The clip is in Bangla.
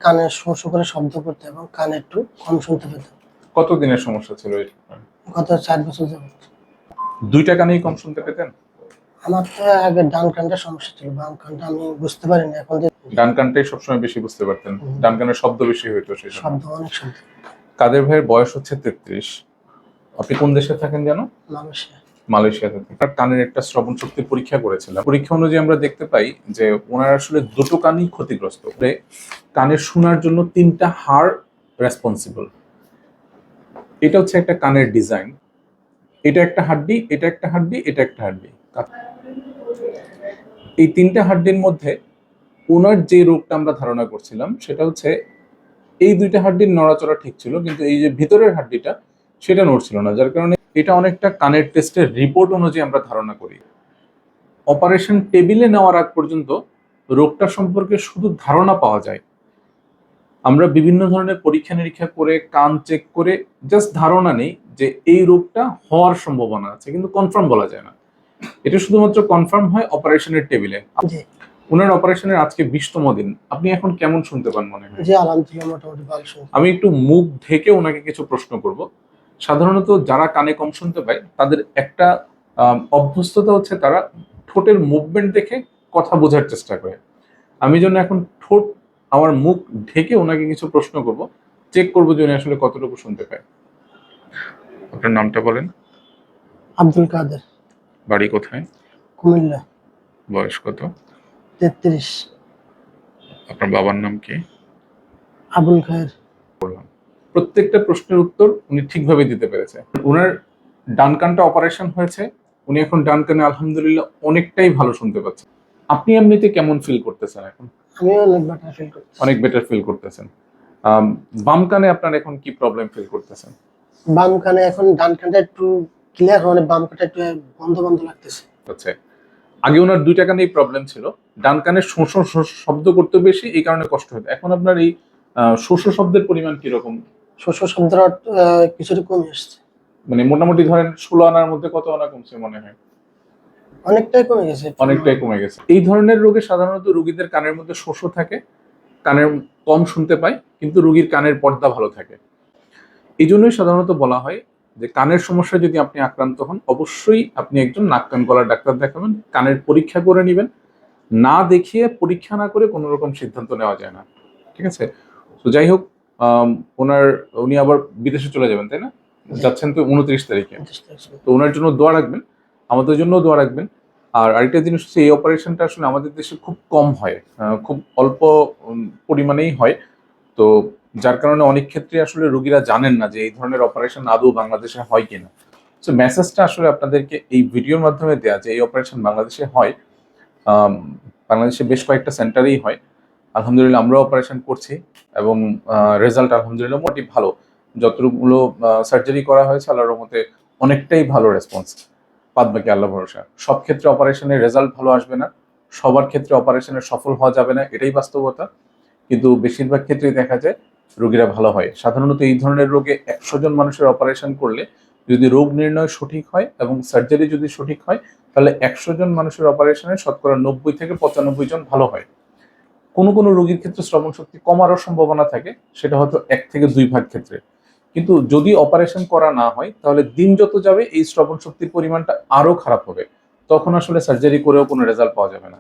কানে শো শো করে শব্দ করতে এবং কানে একটু কম শুনতে পেতাম। কত দিনের সমস্যা ছিল এটা? গত 4 বছর যাবত। দুইটা কানেই কম শুনতে পেতেন? আমার তো আগে ডান কানটা সমস্যা ছিল, বাম কানটা আমি বুঝতে পারিনি। এখন যে ডান কানটাই সবসময় বেশি বুঝতে পারতেন, ডান কানের শব্দ বেশি হইতো সেই সময়। শব্দ, অনেক শব্দ। কাদের ভাইয়ের বয়স হচ্ছে 33। আপনি কোন দেশে থাকেন জানো? মালয়েশিয়া। মালয়েশিয়াতে থাকেন। তার কানের একটা শ্রবণ শক্তির পরীক্ষা করেছিলাম। পরীক্ষা অনুযায়ী আমরা দেখতে পাই যে ওনার আসলে দুটো কানই ক্ষতিগ্রস্ত। কানের শোনার জন্য 3টা হাড় রেসপন্সিবল। এটা হচ্ছে একটা কানের ডিজাইন। এটা একটা হাড্ডি, এটা একটা হাড্ডি, এটা একটা হাড্ডি। এই 3টা হাড্ডির মধ্যে ওনার যে রোগটা আমরা ধারণা করছিলাম সেটা হচ্ছে এই 2টা হাড্ডির নড়াচড়া ঠিক ছিল, কিন্তু এই যে ভিতরের হাড্ডিটা সেটা নড়ছিল না, যার কারণে এটা অনেকটা কানের টেস্টের রিপোর্ট অনুযায়ী আমরা ধারণা করি। অপারেশন টেবিলে নেওয়ার আগ পর্যন্ত রোগটা সম্পর্কে শুধু ধারণা পাওয়া যায়। আমরা বিভিন্ন ধরনের পরীক্ষা নিরীক্ষা করে কান চেক করে জাস্ট ধারণা নেই যে এই রোগটা হওয়ার সম্ভাবনা আছে, কিন্তু কনফার্ম বলা যায় না। এটা শুধুমাত্র কনফার্ম হয় অপারেশনের টেবিলে। জি ওনার অপারেশনের আজকে 20তম দিন। আপনি এখন কেমন শুনতে পান মনে হয়? জি, আলহামদুলিল্লাহ মোটামুটি ভালো শুনতে। আমি একটু মুখ ঢেকে ওনাকে কিছু প্রশ্ন করব। সাধারণত যারা কানে কম শুনতে পায় তাদের একটা অভ্যস্ততা হচ্ছে তারা ঠোঁটের মুভমেন্ট দেখে কথা বোঝার চেষ্টা করে। আমি জন্য এখন ঠোঁট আমার মুখ ঢেকে ওনাকে কিছু প্রশ্ন করব, চেক করবো যে উনি আসলে কতটুকু শুনতে পায়। আপনার নামটা বলেন। আব্দুল কাদের। বাড়ি কোথায়? কুমিল্লা। বয়স কত? 33। আপনার বাবার নাম কি? আবুল খায়ের। প্রত্যেকটা প্রশ্নের উত্তর উনি ঠিকভাবে দিতে পেরেছে। ওনার ডান কানটা অপারেশন হয়েছে, উনি এখন ডান কানে আলহামদুলিল্লাহ অনেকটাই ভালো শুনতে পাচ্ছেন। আপনি এমনিতে কেমন ফিল করতেছেন এখন? আমি অনেক বেটার ফিল করতেছি। অনেক বেটার ফিল করতেছেন। বাম কানে আপনার এখন কি প্রবলেম ফিল করতেছেন? বাম কানে এখন, ডান কানটা একটু ক্লিয়ার, মানে বাম কানটা একটু বন্ধ বন্ধ লাগতেছে। আচ্ছা, আগে ওনার 2টা কানেই প্রবলেম ছিল। ডান কানে শো শো শব্দ করতে বেশি, এই কারণে কষ্ট হতো। এখন আপনার এই শো শো শব্দের পরিমাণ কিরকম? শো শো শব্দটা কিছুটা কমে আসছে। মানে মোটামুটি ধরেন 16 আনার মধ্যে কত আনা কমছে মনে হয়? অনেকটাই কমে গেছে। অনেকটাই কমে গেছে। এই ধরনের রোগে সাধারণত রোগীদের কানের মধ্যে শোষ থাকে, কানের কম শুনতে পায়, কিন্তু রোগীর কানের পর্দা ভালো থাকে। এই জন্যই সাধারণত বলা হয় যে কানের সমস্যা যদি আপনি আক্রান্ত হন, অবশ্যই আপনি একজন নাক কান গলার ডাক্তার দেখাবেন, কানের পরীক্ষা করে নেবেন। না দেখিয়ে, পরীক্ষা না করে কোনো রকম সিদ্ধান্ত নেওয়া যায় না। ঠিক আছে? তো যাই হোক, উনি আবার বিদেশে চলে যাবেন, তাই না? যাচ্ছেন তো 29 তারিখে। তো ওনার জন্য দোয়া রাখবেন, আমাদের জন্য দোয়া রাখবেন। আর আরেকটা জিনিস হচ্ছে, এই অপারেশনটা আসলে আমাদের দেশে খুব কম হয়, খুব অল্প পরিমাণেই হয়। তো যার কারণে অনেক ক্ষেত্রে আসলে রোগীরা জানেন না যে এই ধরনের অপারেশন আদৌ বাংলাদেশে হয় কিনা। তো মেসেজটা আসলে আপনাদেরকে এই ভিডিওর মাধ্যমে দেয়া যে এই অপারেশন বাংলাদেশে হয়। বাংলাদেশে বেশ কয়েকটা সেন্টারেই হয়। আলহামদুলিল্লাহ আমরাও অপারেশন করছি এবং রেজাল্ট আলহামদুলিল্লাহ মোটামুটি ভালো। যতগুলো সার্জারি করা হয়েছে আল্লাহর রহমতে অনেকটাই ভালো রেসপন্স। বাদ বাকি আল্লাহ ভরসা। সব ক্ষেত্রে অপারেশনের রেজাল্ট ভালো আসবে না, সবার ক্ষেত্রে অপারেশনের সফল হওয়া যাবে না, এটাই বাস্তবতা। কিন্তু বেশিরভাগ ক্ষেত্রেই দেখা যায় রোগীরা ভালো হয়। সাধারণত এই ধরনের রোগে 100 জন মানুষের অপারেশন করলে যদি রোগ নির্ণয় সঠিক হয় এবং সার্জারি যদি সঠিক হয়, তাহলে 100 জন মানুষের অপারেশনে শতকরা 90 থেকে 95 জন ভালো হয়। কোনো কোনো রোগীর ক্ষেত্রে শ্রবণ শক্তি কমারও সম্ভাবনা থাকে, সেটা হয়তো 1 থেকে 2 ভাগ ক্ষেত্রে। কিন্তু যদি অপারেশন করা না হয়, তাহলে দিন যত যাবে এই শ্রবণ শক্তির পরিমাণটা আরো খারাপ হবে। তখন আসলে সার্জারি করেও কোনো রেজাল্ট পাওয়া যাবে না।